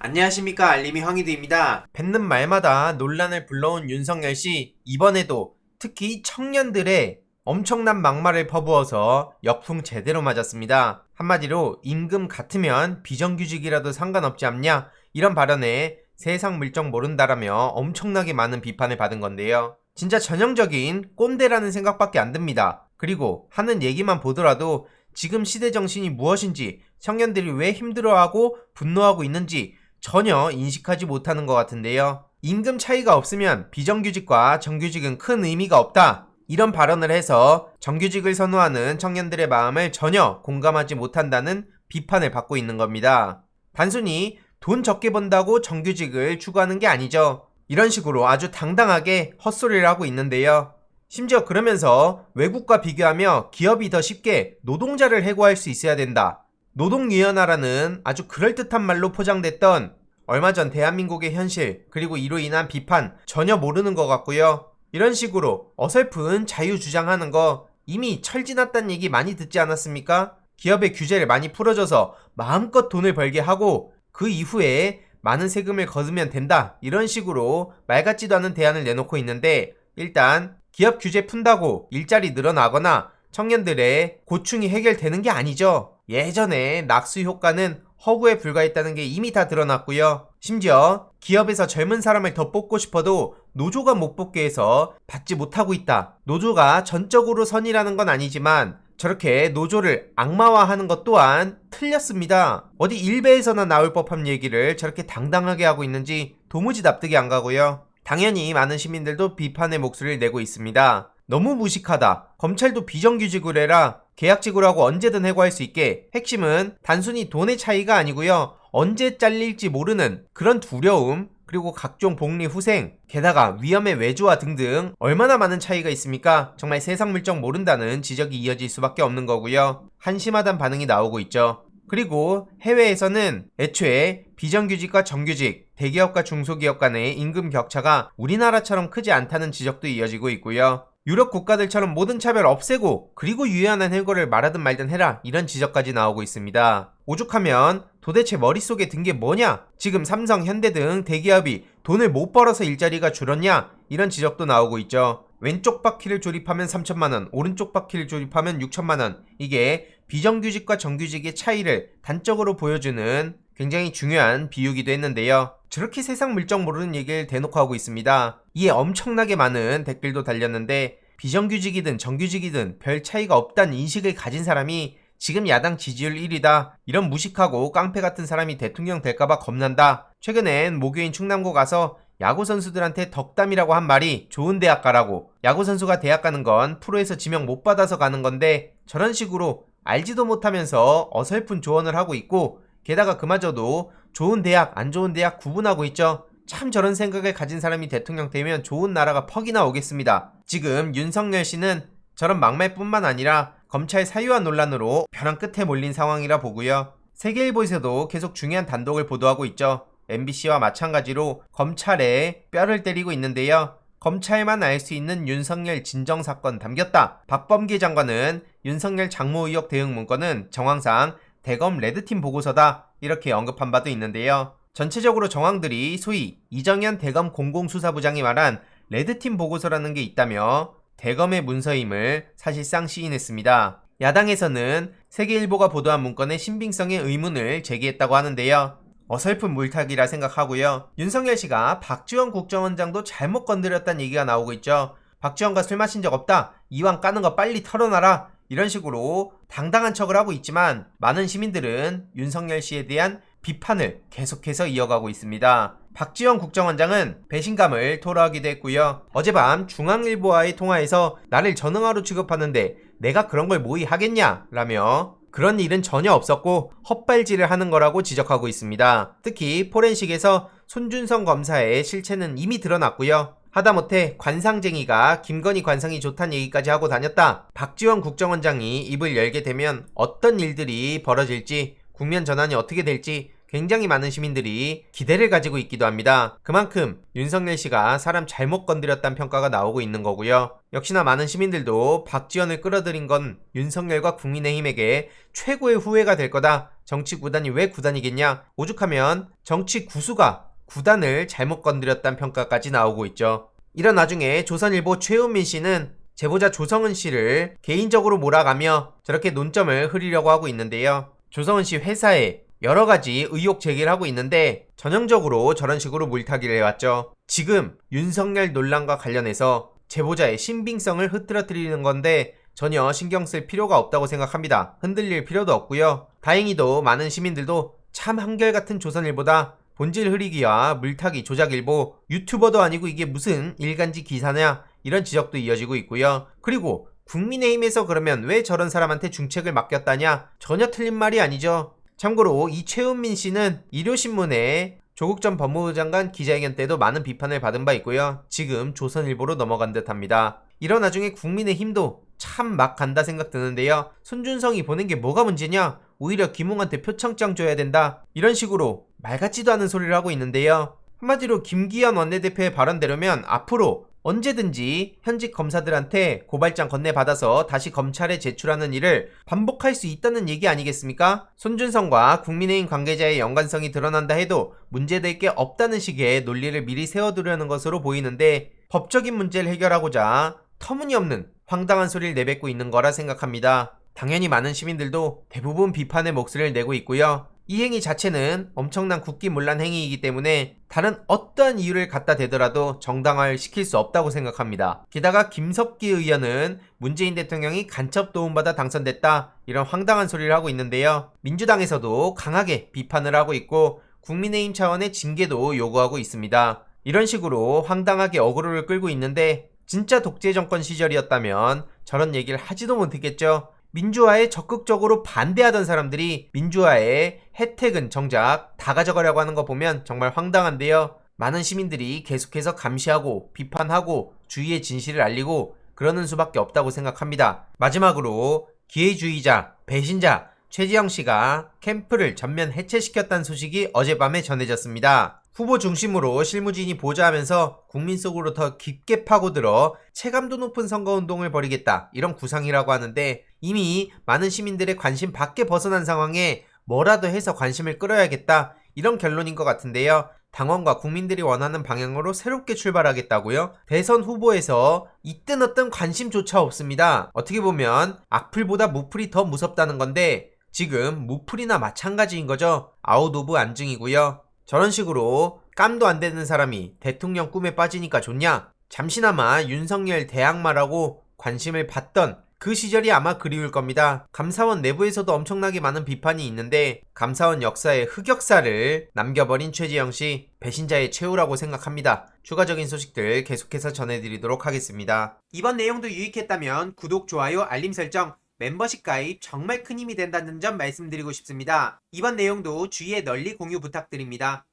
안녕하십니까, 알림이 황희두입니다. 뱉는 말마다 논란을 불러온 윤석열씨, 이번에도 특히 청년들의 엄청난 막말을 퍼부어서 역풍 제대로 맞았습니다. 한마디로 임금 같으면 비정규직이라도 상관없지 않냐, 이런 발언에 세상 물정 모른다라며 엄청나게 많은 비판을 받은 건데요. 진짜 전형적인 꼰대라는 생각밖에 안 듭니다. 그리고 하는 얘기만 보더라도 지금 시대 정신이 무엇인지, 청년들이 왜 힘들어하고 분노하고 있는지 전혀 인식하지 못하는 것 같은데요. 임금 차이가 없으면 비정규직과 정규직은 큰 의미가 없다, 이런 발언을 해서 정규직을 선호하는 청년들의 마음을 전혀 공감하지 못한다는 비판을 받고 있는 겁니다. 단순히 돈 적게 번다고 정규직을 추구하는 게 아니죠. 이런 식으로 아주 당당하게 헛소리를 하고 있는데요. 심지어 그러면서 외국과 비교하며 기업이 더 쉽게 노동자를 해고할 수 있어야 된다, 노동유연화라는 아주 그럴듯한 말로 포장됐던 얼마 전 대한민국의 현실, 그리고 이로 인한 비판 전혀 모르는 것 같고요. 이런 식으로 어설픈 자유 주장하는 거 이미 철지났다는 얘기 많이 듣지 않았습니까? 기업의 규제를 많이 풀어줘서 마음껏 돈을 벌게 하고 그 이후에 많은 세금을 거두면 된다, 이런 식으로 말 같지도 않은 대안을 내놓고 있는데, 일단 기업 규제 푼다고 일자리 늘어나거나 청년들의 고충이 해결되는 게 아니죠. 예전에 낙수 효과는 허구에 불과했다는 게 이미 다 드러났고요. 심지어 기업에서 젊은 사람을 더 뽑고 싶어도 노조가 못 뽑게 해서 받지 못하고 있다. 노조가 전적으로 선이라는 건 아니지만 저렇게 노조를 악마화하는 것 또한 틀렸습니다. 어디 일베에서나 나올 법한 얘기를 저렇게 당당하게 하고 있는지 도무지 납득이 안 가고요. 당연히 많은 시민들도 비판의 목소리를 내고 있습니다. 너무 무식하다, 검찰도 비정규직으로 해라, 계약직으로 하고 언제든 해고할 수 있게. 핵심은 단순히 돈의 차이가 아니고요, 언제 잘릴지 모르는 그런 두려움, 그리고 각종 복리 후생, 게다가 위험의 외주화 등등 얼마나 많은 차이가 있습니까? 정말 세상 물정 모른다는 지적이 이어질 수밖에 없는 거고요. 한심하단 반응이 나오고 있죠. 그리고 해외에서는 애초에 비정규직과 정규직, 대기업과 중소기업 간의 임금 격차가 우리나라처럼 크지 않다는 지적도 이어지고 있고요. 유럽 국가들처럼 모든 차별 없애고 그리고 유연한 해고를 말하든 말든 해라, 이런 지적까지 나오고 있습니다. 오죽하면 도대체 머릿속에 든 게 뭐냐? 지금 삼성, 현대 등 대기업이 돈을 못 벌어서 일자리가 줄었냐? 이런 지적도 나오고 있죠. 왼쪽 바퀴를 조립하면 3천만원, 오른쪽 바퀴를 조립하면 6천만원. 이게 비정규직과 정규직의 차이를 단적으로 보여주는 굉장히 중요한 비유기도 했는데요. 저렇게 세상 물정 모르는 얘기를 대놓고 하고 있습니다. 이에 엄청나게 많은 댓글도 달렸는데, 비정규직이든 정규직이든 별 차이가 없다는 인식을 가진 사람이 지금 야당 지지율 1위다, 이런 무식하고 깡패 같은 사람이 대통령 될까봐 겁난다. 최근엔 모교인 충남고 가서 야구 선수들한테 덕담이라고 한 말이 좋은 대학 가라고. 야구 선수가 대학 가는 건 프로에서 지명 못 받아서 가는 건데, 저런 식으로 알지도 못하면서 어설픈 조언을 하고 있고, 게다가 그마저도 좋은 대학, 안 좋은 대학 구분하고 있죠. 참 저런 생각을 가진 사람이 대통령 되면 좋은 나라가 퍽이나 오겠습니다. 지금 윤석열 씨는 저런 막말뿐만 아니라 검찰 사유화 논란으로 벼랑 끝에 몰린 상황이라 보고요. 세계일보에서도 계속 중요한 단독을 보도하고 있죠. MBC와 마찬가지로 검찰에 뼈를 때리고 있는데요. 검찰만 알 수 있는 윤석열 진정사건 담겼다. 박범계 장관은 윤석열 장모 의혹 대응 문건은 정황상 대검 레드팀 보고서다, 이렇게 언급한 바도 있는데요. 전체적으로 정황들이 소위 이정현 대검 공공수사부장이 말한 레드팀 보고서라는 게 있다며 대검의 문서임을 사실상 시인했습니다. 야당에서는 세계일보가 보도한 문건의 신빙성에 의문을 제기했다고 하는데요. 어설픈 물타기라 생각하고요. 윤석열 씨가 박지원 국정원장도 잘못 건드렸다는 얘기가 나오고 있죠. 박지원과 술 마신 적 없다, 이왕 까는 거 빨리 털어놔라, 이런 식으로 당당한 척을 하고 있지만 많은 시민들은 윤석열 씨에 대한 비판을 계속해서 이어가고 있습니다. 박지원 국정원장은 배신감을 토로하기도 했고요. 어젯밤 중앙일보와의 통화에서 나를 전응화로 취급하는데 내가 그런 걸 모의 하겠냐? 라며 그런 일은 전혀 없었고 헛발질을 하는 거라고 지적하고 있습니다. 특히 포렌식에서 손준성 검사의 실체는 이미 드러났고요. 하다못해 관상쟁이가 김건희 관상이 좋다는 얘기까지 하고 다녔다. 박지원 국정원장이 입을 열게 되면 어떤 일들이 벌어질지, 국면 전환이 어떻게 될지 굉장히 많은 시민들이 기대를 가지고 있기도 합니다. 그만큼 윤석열 씨가 사람 잘못 건드렸다는 평가가 나오고 있는 거고요. 역시나 많은 시민들도 박지원을 끌어들인 건 윤석열과 국민의힘에게 최고의 후회가 될 거다. 정치 구단이 왜 구단이겠냐? 오죽하면 정치 구수가 구단을 잘못 건드렸다는 평가까지 나오고 있죠. 이런 와중에 조선일보 최은민 씨는 제보자 조성은 씨를 개인적으로 몰아가며 저렇게 논점을 흐리려고 하고 있는데요. 조성은 씨 회사에 여러 가지 의혹 제기를 하고 있는데 전형적으로 저런 식으로 물타기를 해왔죠. 지금 윤석열 논란과 관련해서 제보자의 신빙성을 흐트러뜨리는 건데 전혀 신경 쓸 필요가 없다고 생각합니다. 흔들릴 필요도 없고요. 다행히도 많은 시민들도 참 한결같은 조선일보다, 본질 흐리기와 물타기 조작일보, 유튜버도 아니고 이게 무슨 일간지 기사냐, 이런 지적도 이어지고 있고요. 그리고 국민의힘에서 그러면 왜 저런 사람한테 중책을 맡겼다냐? 전혀 틀린 말이 아니죠. 참고로 이 최은민 씨는 일요신문에 조국 전 법무부 장관 기자회견 때도 많은 비판을 받은 바 있고요. 지금 조선일보로 넘어간 듯 합니다. 이런 와중에 국민의힘도 참 막 간다 생각 드는데요. 손준성이 보낸 게 뭐가 문제냐? 오히려 김웅한테 표창장 줘야 된다. 이런 식으로 말 같지도 않은 소리를 하고 있는데요. 한마디로 김기현 원내대표의 발언대로면 앞으로 언제든지 현직 검사들한테 고발장 건네받아서 다시 검찰에 제출하는 일을 반복할 수 있다는 얘기 아니겠습니까? 손준성과 국민의힘 관계자의 연관성이 드러난다 해도 문제될 게 없다는 식의 논리를 미리 세워두려는 것으로 보이는데 법적인 문제를 해결하고자 터무니없는 황당한 소리를 내뱉고 있는 거라 생각합니다. 당연히 많은 시민들도 대부분 비판의 목소리를 내고 있고요. 이 행위 자체는 엄청난 국기문란 행위이기 때문에 다른 어떠한 이유를 갖다 대더라도 정당화시킬 수 없다고 생각합니다. 게다가 김석기 의원은 문재인 대통령이 간첩 도움받아 당선됐다, 이런 황당한 소리를 하고 있는데요. 민주당에서도 강하게 비판을 하고 있고 국민의힘 차원의 징계도 요구하고 있습니다. 이런 식으로 황당하게 어그로를 끌고 있는데 진짜 독재 정권 시절이었다면 저런 얘기를 하지도 못했겠죠. 민주화에 적극적으로 반대하던 사람들이 민주화의 혜택은 정작 다 가져가려고 하는 거 보면 정말 황당한데요. 많은 시민들이 계속해서 감시하고 비판하고 주위의 진실을 알리고 그러는 수밖에 없다고 생각합니다. 마지막으로 기회주의자, 배신자 최지영 씨가 캠프를 전면 해체시켰다는 소식이 어젯밤에 전해졌습니다. 후보 중심으로 실무진이 보좌하면서 국민 속으로 더 깊게 파고들어 체감도 높은 선거운동을 벌이겠다, 이런 구상이라고 하는데 이미 많은 시민들의 관심 밖에 벗어난 상황에 뭐라도 해서 관심을 끌어야겠다, 이런 결론인 것 같은데요. 당원과 국민들이 원하는 방향으로 새롭게 출발하겠다고요? 대선 후보에서 이뜬 어떤 관심조차 없습니다. 어떻게 보면 악플보다 무플이 더 무섭다는 건데 지금 무플이나 마찬가지인 거죠. 아웃 오브 안중이고요. 저런 식으로 깜도 안 되는 사람이 대통령 꿈에 빠지니까 좋냐? 잠시나마 윤석열 대항마라고 관심을 받던 그 시절이 아마 그리울 겁니다. 감사원 내부에서도 엄청나게 많은 비판이 있는데 감사원 역사의 흑역사를 남겨버린 최지영 씨, 배신자의 최후라고 생각합니다. 추가적인 소식들 계속해서 전해드리도록 하겠습니다. 이번 내용도 유익했다면 구독, 좋아요, 알림 설정, 멤버십 가입 정말 큰 힘이 된다는 점 말씀드리고 싶습니다. 이번 내용도 주위에 널리 공유 부탁드립니다.